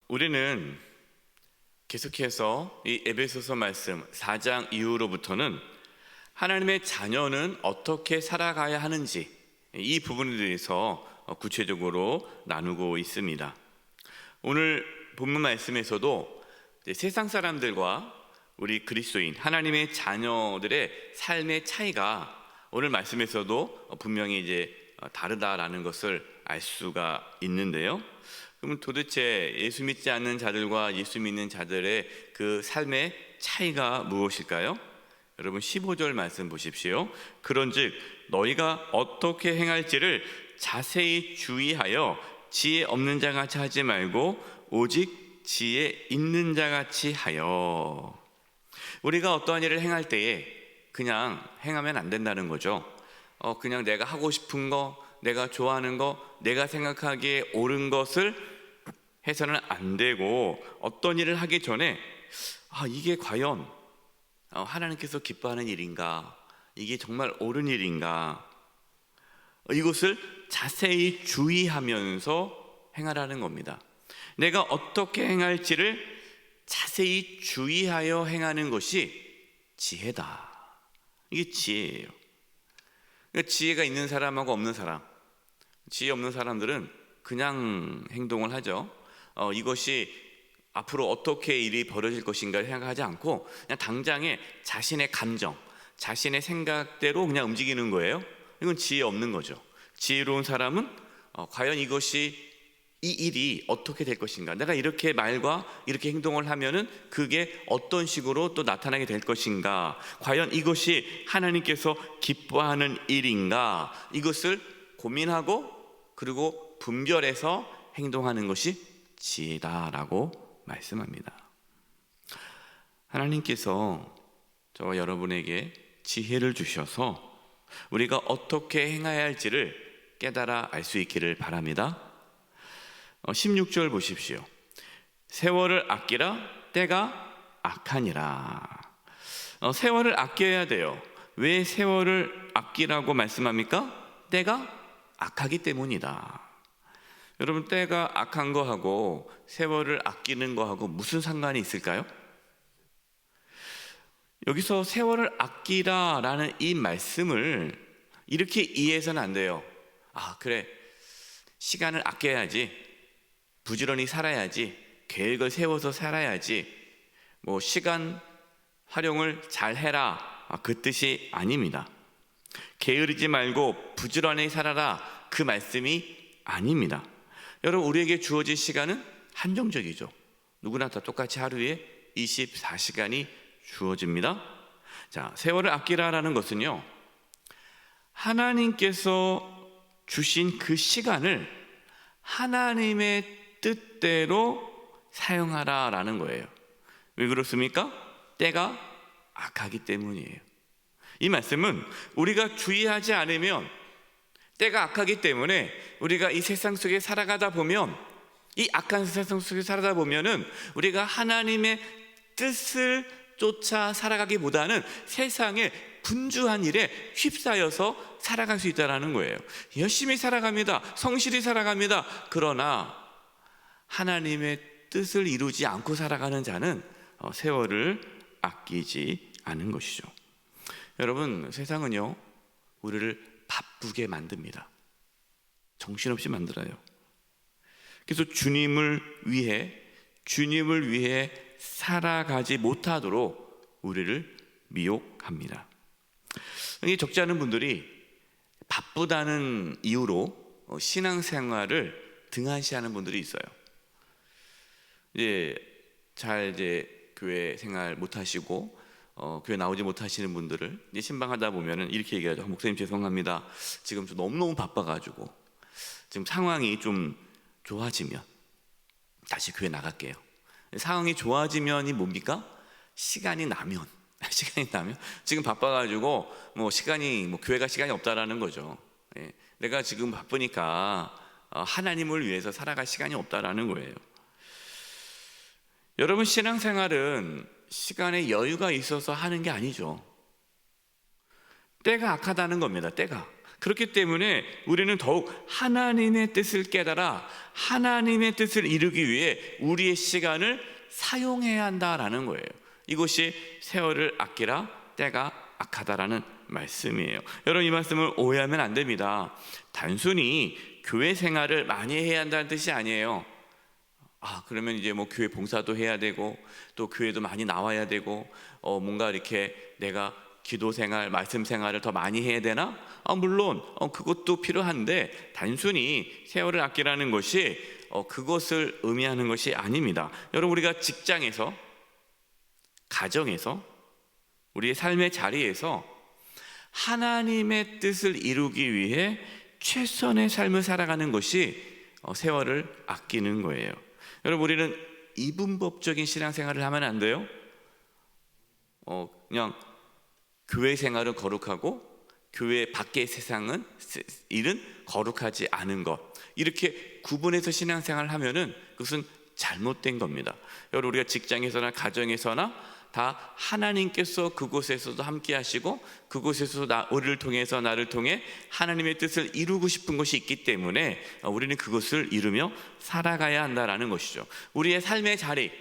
우리는 계속해서 이 에베소서 말씀 4장 이후로부터는 하나님의 자녀는 어떻게 살아가야 하는지 이 부분에 대해서 구체적으로 나누고 있습니다. 오늘 본문 말씀에서도 세상 사람들과 우리 그리스도인 하나님의 자녀들의 삶의 차이가 오늘 말씀에서도 분명히 다르다라는 것을 알 수가 있는데요. 그럼 도대체 예수 믿지 않는 자들과 예수 믿는 자들의 그 삶의 차이가 무엇일까요? 여러분 15절 말씀 보십시오. 그런즉 너희가 어떻게 행할지를 자세히 주의하여 지혜 없는 자같이 하지 말고 오직 지혜 있는 자같이 하여. 우리가 어떠한 일을 행할 때에 그냥 행하면 안 된다는 거죠. 그냥 내가 하고 싶은 거, 내가 좋아하는 거, 내가 생각하기에 옳은 것을 해서는 안 되고, 어떤 일을 하기 전에 이게 과연 하나님께서 기뻐하는 일인가, 이게 정말 옳은 일인가, 이것을 자세히 주의하면서 행하라는 겁니다. 내가 어떻게 행할지를 자세히 주의하여 행하는 것이 지혜다. 이게 지혜예요. 그러니까 지혜가 있는 사람하고 없는 사람, 지혜 없는 사람들은 그냥 행동을 하죠. 이것이 앞으로 어떻게 일이 벌어질 것인가를 생각하지 않고 그냥 당장에 자신의 감정, 자신의 생각대로 그냥 움직이는 거예요. 이건 지혜 없는 거죠. 지혜로운 사람은 과연 이 일이 어떻게 될 것인가, 내가 이렇게 말과 이렇게 행동을 하면은 그게 어떤 식으로 또 나타나게 될 것인가, 과연 이것이 하나님께서 기뻐하는 일인가, 이것을 고민하고 그리고 분별해서 행동하는 것이 지혜다라고 말씀합니다. 하나님께서 저와 여러분에게 지혜를 주셔서 우리가 어떻게 행해야 할지를 깨달아 알 수 있기를 바랍니다. 16절 보십시오. 세월을 아끼라 때가 악하니라. 세월을 아껴야 돼요. 왜 세월을 아끼라고 말씀합니까? 때가 악하기 때문이다. 여러분, 때가 악한 거하고 세월을 아끼는 거하고 무슨 상관이 있을까요? 여기서 세월을 아끼라라는 이 말씀을 이렇게 이해해서는 안 돼요. 그래, 시간을 아껴야지, 부지런히 살아야지, 계획을 세워서 살아야지, 시간 활용을 잘 해라, 그 뜻이 아닙니다. 게으르지 말고 부지런히 살아라, 그 말씀이 아닙니다. 여러분, 우리에게 주어진 시간은 한정적이죠. 누구나 다 똑같이 하루에 24시간이 주어집니다. 자, 세월을 아끼라라는 것은요, 하나님께서 주신 그 시간을 하나님의 뜻대로 사용하라라는 거예요. 왜 그렇습니까? 때가 악하기 때문이에요. 이 말씀은 우리가 주의하지 않으면, 때가 악하기 때문에 우리가 이 세상 속에 살아가다 보면, 이 악한 세상 속에 살아가다 보면은 우리가 하나님의 뜻을 쫓아 살아가기보다는 세상의 분주한 일에 휩싸여서 살아갈 수 있다는 거예요. 열심히 살아갑니다. 성실히 살아갑니다. 그러나 하나님의 뜻을 이루지 않고 살아가는 자는 세월을 아끼지 않은 것이죠. 여러분, 세상은요, 우리를 바쁘게 만듭니다. 정신없이 만들어요. 그래서 주님을 위해 살아가지 못하도록 우리를 미혹합니다. 적지 않은 분들이 바쁘다는 이유로 신앙생활을 등한시하는 분들이 있어요. 교회 생활 못 하시고 교회 나오지 못하시는 분들을 신방하다 보면은 이렇게 얘기하죠. 목사님, 죄송합니다. 지금 좀 너무너무 바빠가지고 지금 상황이 좀 좋아지면 다시 교회 나갈게요. 상황이 좋아지면이 뭡니까? 시간이 나면 지금 바빠가지고 교회가 시간이 없다라는 거죠. 내가 지금 바쁘니까 하나님을 위해서 살아갈 시간이 없다라는 거예요. 여러분, 신앙생활은 시간에 여유가 있어서 하는 게 아니죠. 때가 악하다는 겁니다. 때가 그렇기 때문에 우리는 더욱 하나님의 뜻을 깨달아 하나님의 뜻을 이루기 위해 우리의 시간을 사용해야 한다라는 거예요. 이것이 세월을 아끼라 때가 악하다라는 말씀이에요. 여러분, 이 말씀을 오해하면 안 됩니다. 단순히 교회 생활을 많이 해야 한다는 뜻이 아니에요. 그러면 이제 뭐 교회 봉사도 해야 되고 또 교회도 많이 나와야 되고 뭔가 이렇게 내가 기도 생활, 말씀 생활을 더 많이 해야 되나? 물론 그것도 필요한데 단순히 세월을 아끼라는 것이 그것을 의미하는 것이 아닙니다. 여러분, 우리가 직장에서, 가정에서, 우리의 삶의 자리에서 하나님의 뜻을 이루기 위해 최선의 삶을 살아가는 것이 세월을 아끼는 거예요. 여러분, 우리는 이분법적인 신앙생활을 하면 안 돼요. 그냥 교회 생활은 거룩하고 교회 밖의 세상은 일은 거룩하지 않은 것, 이렇게 구분해서 신앙생활을 하면은 그것은 잘못된 겁니다. 여러분, 우리가 직장에서나 가정에서나 다 하나님께서 그곳에서도 함께 하시고 그곳에서도 우리를 통해서 나를 통해 하나님의 뜻을 이루고 싶은 것이 있기 때문에 우리는 그것을 이루며 살아가야 한다라는 것이죠. 우리의 삶의 자리,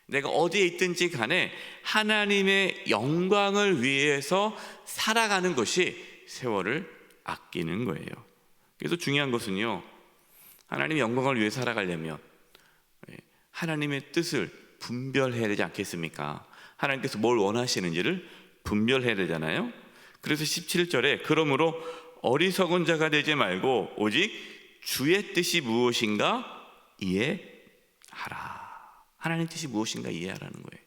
내가 어디에 있든지 간에 하나님의 영광을 위해서 살아가는 것이 세월을 아끼는 거예요. 그래서 중요한 것은요, 하나님의 영광을 위해 살아가려면 하나님의 뜻을 분별해야 되지 않겠습니까? 하나님께서 뭘 원하시는지를 분별해야 되잖아요. 그래서 17절에 그러므로 어리석은 자가 되지 말고 오직 주의 뜻이 무엇인가 이해하라. 하나님 뜻이 무엇인가 이해하라는 거예요.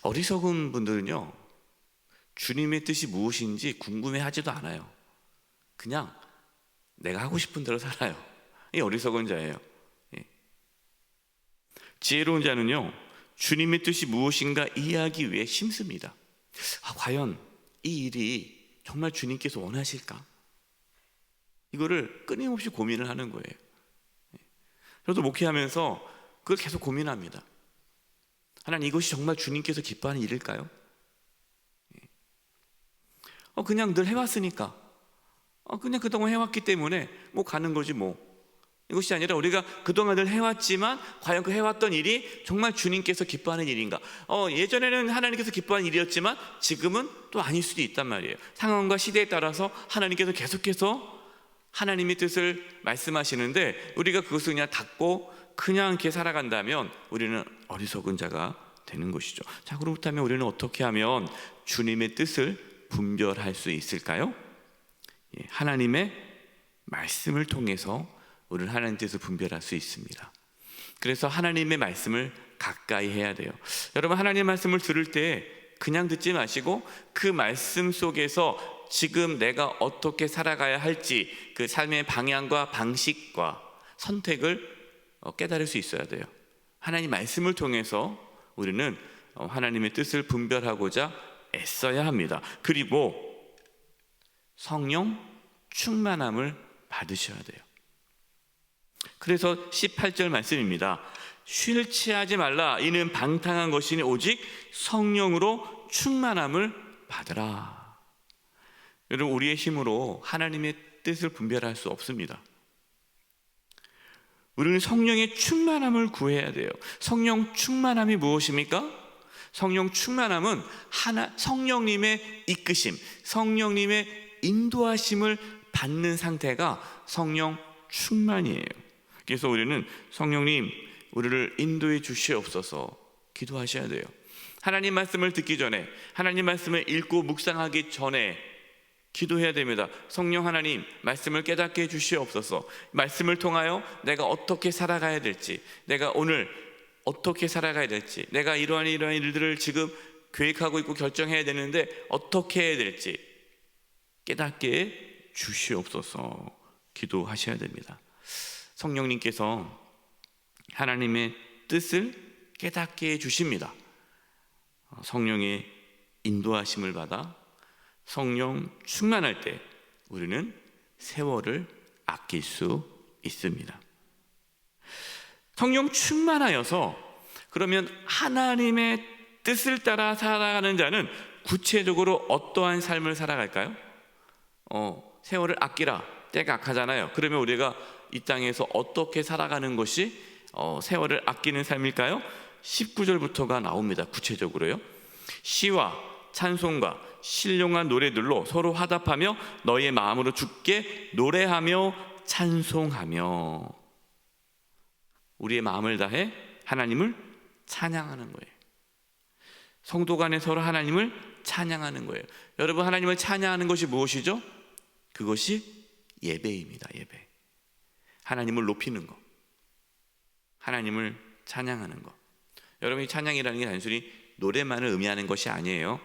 어리석은 분들은요, 주님의 뜻이 무엇인지 궁금해하지도 않아요. 그냥 내가 하고 싶은 대로 살아요. 이 어리석은 자예요. 지혜로운 자는요, 주님의 뜻이 무엇인가 이해하기 위해 힘씁니다. 과연 이 일이 정말 주님께서 원하실까? 이거를 끊임없이 고민을 하는 거예요. 저도 목회하면서 그걸 계속 고민합니다. 하나님, 이것이 정말 주님께서 기뻐하는 일일까요? 그냥 늘 해왔으니까, 그냥 그동안 해왔기 때문에 뭐 가는 거지 뭐. 이것이 아니라 우리가 그동안 늘 해왔지만 과연 그 해왔던 일이 정말 주님께서 기뻐하는 일인가? 예전에는 하나님께서 기뻐하는 일이었지만 지금은 또 아닐 수도 있단 말이에요. 상황과 시대에 따라서 하나님께서 계속해서 하나님의 뜻을 말씀하시는데 우리가 그것을 그냥 닫고 그냥 이렇게 살아간다면 우리는 어리석은 자가 되는 것이죠. 자, 그렇다면 우리는 어떻게 하면 주님의 뜻을 분별할 수 있을까요? 하나님의 말씀을 통해서 우리는 하나님 뜻을 분별할 수 있습니다. 그래서 하나님의 말씀을 가까이 해야 돼요. 여러분, 하나님의 말씀을 들을 때 그냥 듣지 마시고 그 말씀 속에서 지금 내가 어떻게 살아가야 할지 그 삶의 방향과 방식과 선택을 깨달을 수 있어야 돼요. 하나님 말씀을 통해서 우리는 하나님의 뜻을 분별하고자 애써야 합니다. 그리고 성령 충만함을 받으셔야 돼요. 그래서 18절 말씀입니다. 쉴 취하지 말라. 이는 방탕한 것이니 오직 성령으로 충만함을 받으라. 여러분, 우리의 힘으로 하나님의 뜻을 분별할 수 없습니다. 우리는 성령의 충만함을 구해야 돼요. 성령 충만함이 무엇입니까? 성령 충만함은 성령님의 이끄심, 성령님의 인도하심을 받는 상태가 성령 충만이에요. 그래서 우리는 성령님, 우리를 인도해 주시옵소서 기도하셔야 돼요. 하나님 말씀을 듣기 전에, 하나님 말씀을 읽고 묵상하기 전에 기도해야 됩니다. 성령 하나님, 말씀을 깨닫게 해 주시옵소서. 말씀을 통하여 내가 어떻게 살아가야 될지, 내가 오늘 어떻게 살아가야 될지, 내가 이러한 일들을 지금 계획하고 있고 결정해야 되는데 어떻게 해야 될지 깨닫게 해 주시옵소서 기도하셔야 됩니다. 성령님께서 하나님의 뜻을 깨닫게 해 주십니다. 성령의 인도하심을 받아 성령 충만할 때 우리는 세월을 아낄 수 있습니다. 성령 충만하여서 그러면 하나님의 뜻을 따라 살아가는 자는 구체적으로 어떠한 삶을 살아갈까요? 세월을 아끼라. 때가 악하잖아요. 그러면 우리가 이 땅에서 어떻게 살아가는 것이 세월을 아끼는 삶일까요? 19절부터가 나옵니다. 구체적으로요. 시와 찬송과 신령한 노래들로 서로 화답하며 너희의 마음으로 주께 노래하며 찬송하며. 우리의 마음을 다해 하나님을 찬양하는 거예요. 성도 간에 서로 하나님을 찬양하는 거예요. 여러분, 하나님을 찬양하는 것이 무엇이죠? 그것이 예배입니다. 예배. 하나님을 높이는 것, 하나님을 찬양하는 것. 여러분, 이 찬양이라는 게 단순히 노래만을 의미하는 것이 아니에요.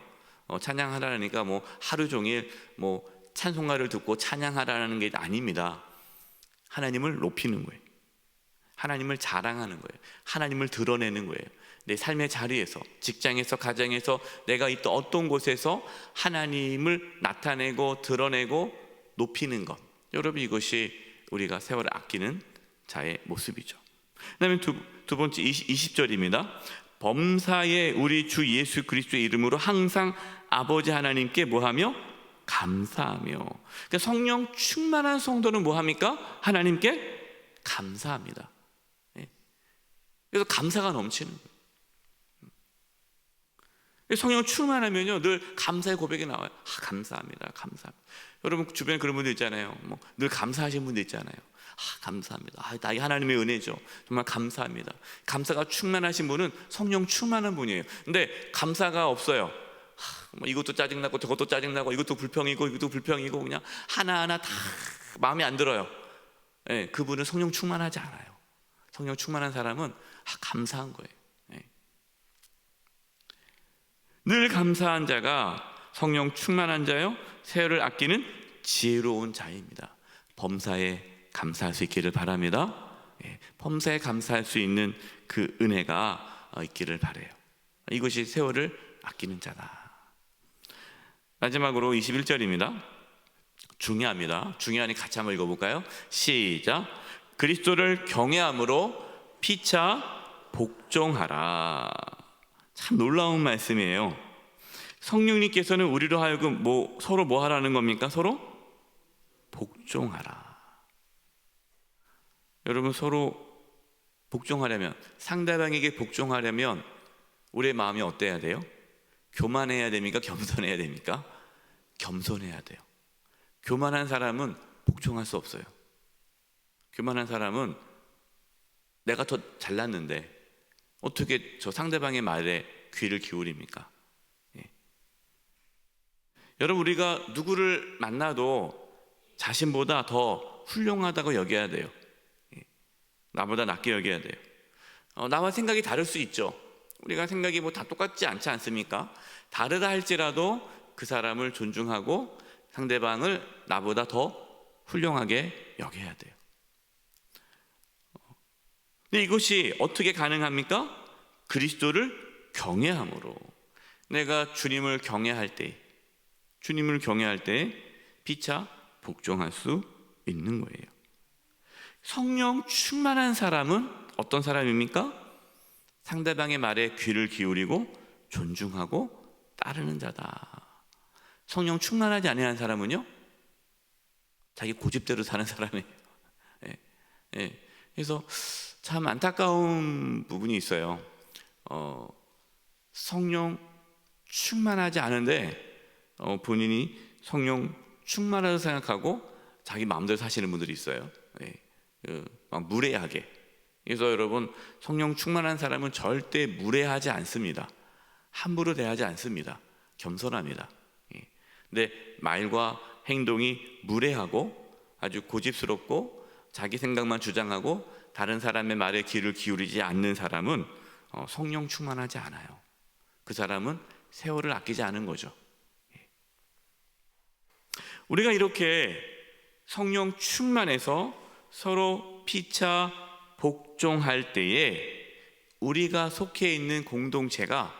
찬양하라니까 뭐 하루 종일 뭐 찬송가를 듣고 찬양하라는 게 아닙니다. 하나님을 높이는 거예요. 하나님을 자랑하는 거예요. 하나님을 드러내는 거예요. 내 삶의 자리에서, 직장에서, 가정에서, 내가 있던 어떤 곳에서 하나님을 나타내고 드러내고 높이는 것. 여러분, 이것이 우리가 세월을 아끼는 자의 모습이죠. 그 다음에 두 번째 20절입니다. 범사에 우리 주 예수 그리스도의 이름으로 항상 아버지 하나님께 뭐하며? 감사하며. 그러니까 성령 충만한 성도는 뭐합니까? 하나님께 감사합니다. 그래서 감사가 넘치는 거예요. 성령 충만하면요, 늘 감사의 고백이 나와요. 감사합니다, 감사합니다. 여러분 주변에 그런 분들 있잖아요. 늘 감사하시는 분들 있잖아요. 감사합니다. 나 하나님의 은혜죠. 정말 감사합니다. 감사가 충만하신 분은 성령 충만한 분이에요. 근데 감사가 없어요. 이것도 짜증나고 저것도 짜증나고 이것도 불평이고 이것도 불평이고 그냥 하나하나 다 마음에 안 들어요. 그분은 성령 충만하지 않아요. 성령 충만한 사람은 감사한 거예요. 늘 감사한 자가 성령 충만한 자요, 세월을 아끼는 지혜로운 자입니다. 범사에 감사할 수 있기를 바랍니다. 범사에 감사할 수 있는 그 은혜가 있기를 바라요. 이것이 세월을 아끼는 자다. 마지막으로 21절입니다. 중요합니다. 중요하니 같이 한번 읽어볼까요? 시작. 그리스도를 경외함으로 피차 복종하라. 참 놀라운 말씀이에요. 성령님께서는 우리로 하여금 서로 뭐 하라는 겁니까? 서로 복종하라. 여러분, 서로 복종하려면, 상대방에게 복종하려면 우리의 마음이 어때야 돼요? 교만해야 됩니까? 겸손해야 됩니까? 겸손해야 돼요. 교만한 사람은 복종할 수 없어요. 교만한 사람은 내가 더 잘났는데 어떻게 저 상대방의 말에 귀를 기울입니까? 여러분, 우리가 누구를 만나도 자신보다 더 훌륭하다고 여겨야 돼요. 나보다 낫게 여겨야 돼요. 나와 생각이 다를 수 있죠. 우리가 생각이 다 똑같지 않지 않습니까? 다르다 할지라도 그 사람을 존중하고 상대방을 나보다 더 훌륭하게 여겨야 돼요. 근데 이것이 어떻게 가능합니까? 그리스도를 경외함으로. 내가 주님을 경외할 때, 피차 복종할 수 있는 거예요. 성령 충만한 사람은 어떤 사람입니까? 상대방의 말에 귀를 기울이고 존중하고 따르는 자다. 성령 충만하지 아니한 사람은요, 자기 고집대로 사는 사람이에요. 그래서 참 안타까운 부분이 있어요. 성령 충만하지 않은데 본인이 성령 충만하다고 생각하고 자기 마음대로 사시는 분들이 있어요. 막 무례하게. 그래서 여러분, 성령 충만한 사람은 절대 무례하지 않습니다. 함부로 대하지 않습니다. 겸손합니다. 근데 말과 행동이 무례하고 아주 고집스럽고 자기 생각만 주장하고 다른 사람의 말에 귀를 기울이지 않는 사람은 성령 충만하지 않아요. 그 사람은 세월을 아끼지 않은 거죠. 우리가 이렇게 성령 충만해서 서로 피차 복종할 때에 우리가 속해 있는 공동체가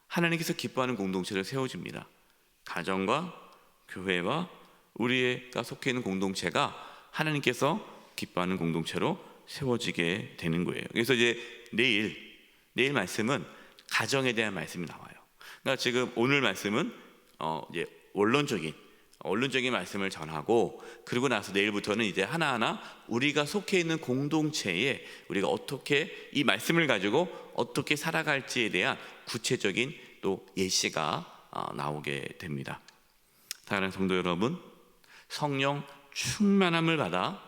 하나님께서 기뻐하는 공동체를 세워줍니다. 가정과 교회와 우리가 속해 있는 공동체가 하나님께서 기뻐하는 공동체로 세워지게 되는 거예요. 그래서 이제 내일 말씀은 가정에 대한 말씀이 나와요. 그러니까 지금 오늘 말씀은 이제 원론적인 언론적인 말씀을 전하고, 그리고 나서 내일부터는 이제 하나하나 우리가 속해 있는 공동체에 우리가 어떻게 이 말씀을 가지고 어떻게 살아갈지에 대한 구체적인 또 예시가 나오게 됩니다. 사랑하는 성도 여러분, 성령 충만함을 받아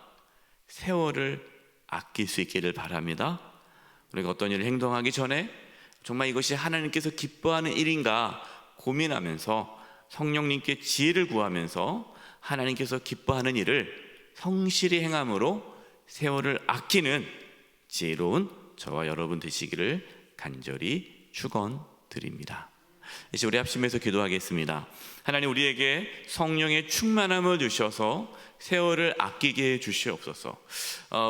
세월을 아낄 수 있기를 바랍니다. 우리가 어떤 일을 행동하기 전에 정말 이것이 하나님께서 기뻐하는 일인가 고민하면서 성령님께 지혜를 구하면서 하나님께서 기뻐하는 일을 성실히 행함으로 세월을 아끼는 지혜로운 저와 여러분 되시기를 간절히 축원드립니다. 이제 우리 합심해서 기도하겠습니다. 하나님, 우리에게 성령의 충만함을 주셔서 세월을 아끼게 해 주시옵소서.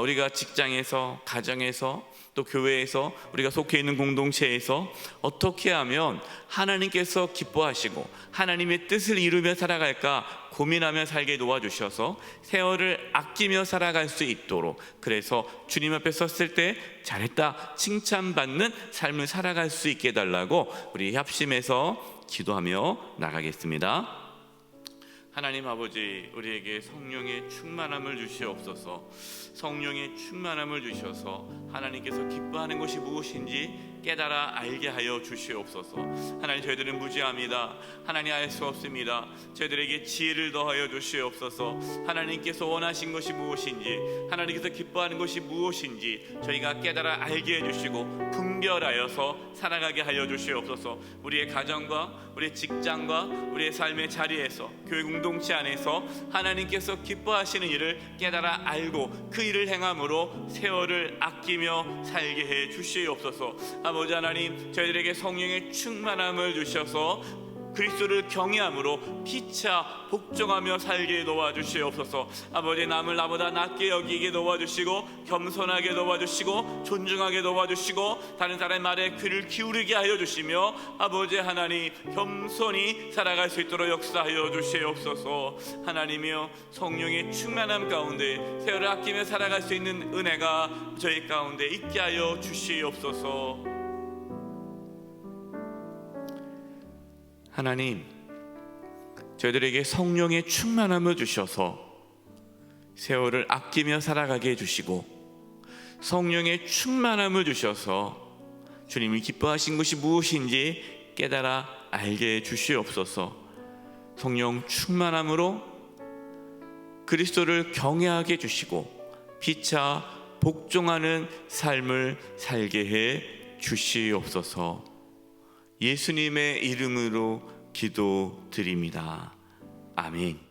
우리가 직장에서, 가정에서, 또 교회에서, 우리가 속해 있는 공동체에서 어떻게 하면 하나님께서 기뻐하시고 하나님의 뜻을 이루며 살아갈까 고민하며 살게 도와주셔서 세월을 아끼며 살아갈 수 있도록, 그래서 주님 앞에 섰을 때 잘했다 칭찬받는 삶을 살아갈 수 있게 해달라고 우리 합심해서 기도하며 나가겠습니다. 하나님 아버지, 우리에게 성령의 충만함을 주시옵소서. 성령의 충만함을 주셔서 하나님께서 기뻐하는 것이 무엇인지 깨달아 알게 하여 주시옵소서. 하나님, 저희들은 무지합니다. 하나님, 알 수 없습니다. 저희들에게 지혜를 더하여 주시옵소서. 하나님께서 원하신 것이 무엇인지, 하나님께서 기뻐하는 것이 무엇인지 저희가 깨달아 알게 해주시고 분별하여서 살아가게 하여 주시옵소서. 우리의 가정과 우리의 직장과 우리의 삶의 자리에서, 교회 공동체 안에서 하나님께서 기뻐하시는 일을 깨달아 알고 그 일을 행함으로 세월을 아끼며 살게 해 주시옵소서. 아버지 하나님, 저희들에게 성령의 충만함을 주셔서 그리스도를 경외함으로 피차 복종하며 살게 도와주시옵소서. 아버지, 남을 나보다 낮게 여기게 도와주시고 겸손하게 도와주시고 존중하게 도와주시고 다른 사람의 말에 귀를 기울이게 하여 주시며, 아버지 하나님, 겸손히 살아갈 수 있도록 역사하여 주시옵소서. 하나님이여, 성령의 충만함 가운데 세월을 아끼며 살아갈 수 있는 은혜가 저희 가운데 있게 하여 주시옵소서. 하나님, 저희들에게 성령의 충만함을 주셔서 세월을 아끼며 살아가게 해주시고, 성령의 충만함을 주셔서 주님이 기뻐하신 것이 무엇인지 깨달아 알게 해주시옵소서. 성령 충만함으로 그리스도를 경외하게 해주시고 피차 복종하는 삶을 살게 해 주시옵소서. 예수님의 이름으로 기도드립니다. 아멘.